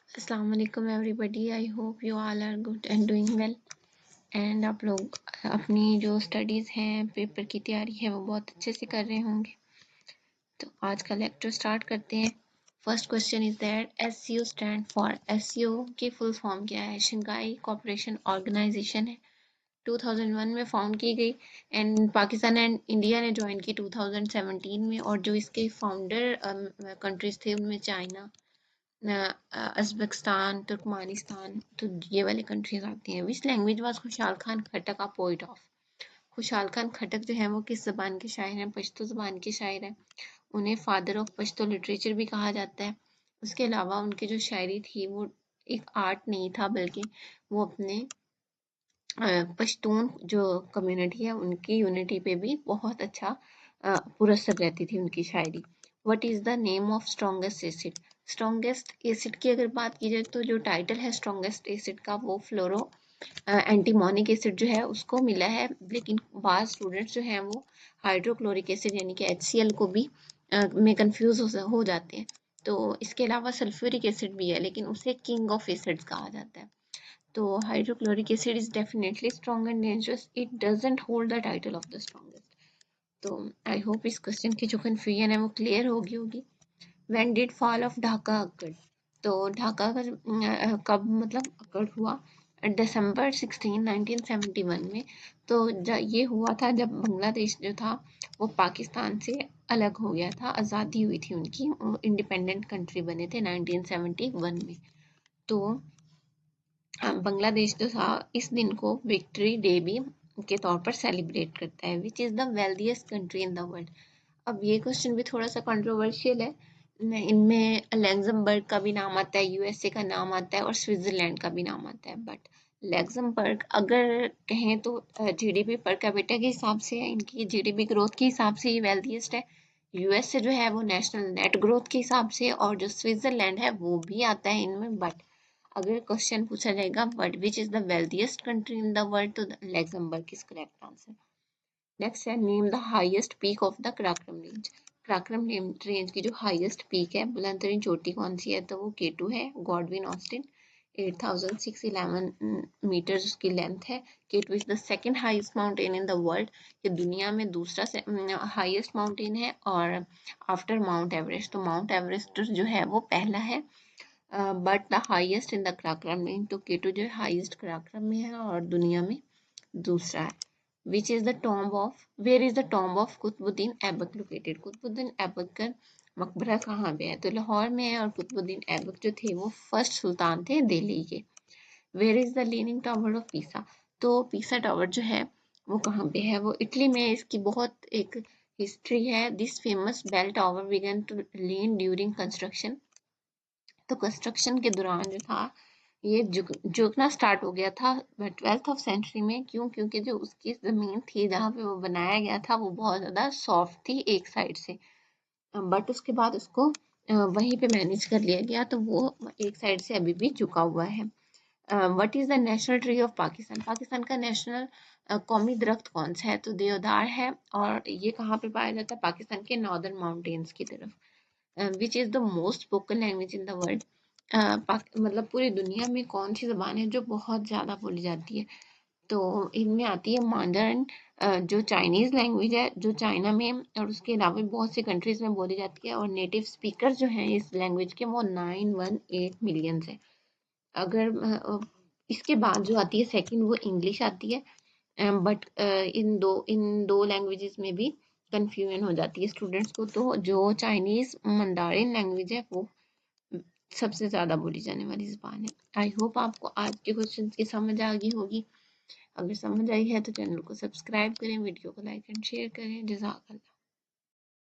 अस्सलाम वालेकुम everybody. I hope you all are good and doing well. And आप लोग अपनी जो स्टडीज़ हैं, पेपर की तैयारी है, वो बहुत अच्छे से कर रहे होंगे। तो आज का लेक्चर स्टार्ट करते हैं। First question is that SCO stand for. SCO की फुल फॉर्म क्या है? शंघाई कोऑपरेशन ऑर्गेनाइजेशन है। 2001 में फाउंड की गई एंड पाकिस्तान एंड इंडिया ने ज्वाइन की 2017 में। और जो इसके फाउंडर कंट्रीज थे उनमें चाइना, अज़्बेकिस्तान, तुर्कमानिस्तान, तो ये वाली कंट्रीज आती हैं। विच लैंग्वेज वाज खुशहाल खान खट्टक अ पोइट ऑफ। खुशहाल खान खट्टक जो है वो किस ज़बान के शायर हैं? पश्तो ज़बान के शायर हैं। उन्हें फादर ऑफ पश्तो लिटरेचर भी कहा जाता है। उसके अलावा उनकी जो शायरी थी वो एक आर्ट नहीं था, बल्कि वो अपने पश्तून जो कम्युनिटी है उनकी यूनिटी पे भी बहुत अच्छा पुरस्सर रहती थी उनकी शायरी। What is the name of strongest acid? Strongest acid की अगर बात की जाए तो जो टाइटल है स्ट्रॉन्गेस्ट एसिड का वो फ्लोरो एंटीमोनिक एसिड जो है उसको मिला है। लेकिन बाद स्टूडेंट्स जो हैं वो हाइड्रोक्लोरिक एसिड यानी कि HCl को भी में कंफ्यूज हो जाते हैं। तो इसके अलावा सल्फ्यूरिक एसिड भी है, लेकिन उसे किंग ऑफ एसिड्स कहा जाता है। तो hydrochloric acid is definitely strong and dangerous. It doesn't hold the title of the strongest. तो आई होप इस क्वेश्चन की जो कन्फ्यूजन है वो क्लियर होगी। When did fall of Dhaka अकड़? तो ढाका का कब मतलब अकड़ हुआ? दिसंबर 16 1971 में। तो ये हुआ था जब बांग्लादेश जो था वो पाकिस्तान से अलग हो गया था, आज़ादी हुई थी उनकी, इंडिपेंडेंट कंट्री बने थे 1971 में। तो बांग्लादेश जो था इस दिन को विक्ट्री डे भी के तौर पर सेलिब्रेट करता है। Which is the wealthiest country in the world? अब ये क्वेश्चन भी थोड़ा सा कंट्रोवर्शियल है। इनमें लग्जमबर्ग का भी नाम आता है, यूएसए का नाम आता है और स्विट्जरलैंड का भी नाम आता है। बट लग्जमबर्ग अगर कहें तो जीडीपी पर कैपिटा के हिसाब से, इनकी जीडीपी ग्रोथ के हिसाब से ये वेल्दीएस्ट है। यूएसए जो है वो नेशनल नेट ग्रोथ के हिसाब से, और जो स्विट्जरलैंड है वो भी आता है इनमें। बट अगर क्वेश्चन पूछा जाएगा but which is the wealthiest country in the world, तो Luxembourg is correct answer. Next है name the highest peak of the Karakoram range. Karakoram range की जो हाईएस्ट पीक है, बुलंद तरीन चोटी कौन सी है? तो वो K2 है, गॉडविन ऑस्टिन। 8611 मीटर्स उसकी लेंथ है। K2 is the second highest mountain in the world. ये दुनिया में दूसरा हाईएस्ट माउंटेन है और आफ्टर माउंट एवरेस्ट। तो माउंट एवरेस्ट जो है वो पहला है, but the highest in the Karakoram range. तो K2 जो है हाईएस्ट कराक्रम में है और दुनिया में दूसरा है। Which is the tomb of, where is the tomb of Qutbuddin Aibak located? Qutbuddin Aibak का मकबरा कहाँ पे है? तो लाहौर में है। और कुतुबुद्दीन ऐबक जो थे वो फर्स्ट सुल्तान थे दिल्ली के। Where is the leaning tower of Pisa? तो पीसा टावर जो है वो कहाँ पे है? वो इटली में। इसकी बहुत एक हिस्ट्री है। This famous bell tower began to lean during construction. तो कंस्ट्रक्शन के दौरान जो था ये झुकना स्टार्ट हो गया था 12th ऑफ सेंचुरी में। क्यों? क्योंकि जो उसकी ज़मीन थी जहाँ पे वो बनाया गया था वो बहुत ज़्यादा सॉफ्ट थी एक साइड से, बट उसके बाद उसको वहीं पे मैनेज कर लिया गया, तो वो एक साइड से अभी भी झुका हुआ है। What is the national tree of Pakistan? Pakistan का नेशनल कौमी दरख्त कौन सा है? तो देवदार है। और ये कहाँ पे पाया जाता है? पाकिस्तान के नॉर्दर्न माउंटेन्स की तरफ। Which is the most spoken language in the world? मतलब पूरी दुनिया में कौन सी ज़बान है जो बहुत ज़्यादा बोली जाती है? तो इनमें आती है मांडरिन, जो चाइनीज़ लैंग्वेज है, जो चाइना में और उसके अलावा भी बहुत सी कंट्रीज़ में बोली जाती है। और नेटिव स्पीकर जो हैं इस लैंग्वेज के वो 918 मिलियंस है। अगर इसके बाद जो आती है सेकंड वो इंग्लिश आती है। बट इन दो लैंग्वेजेस में भी कंफ्यूजन हो जाती है स्टूडेंट्स को। तो जो चाइनीज़ मंडारिन लैंग्वेज है वो सबसे ज़्यादा बोली जाने वाली ज़बान है। आई होप आपको आज के क्वेश्चन की समझ आ गई होगी। अगर समझ आई है तो चैनल को सब्सक्राइब करें, वीडियो को लाइक एंड शेयर करें। जज़ाकल्लाह।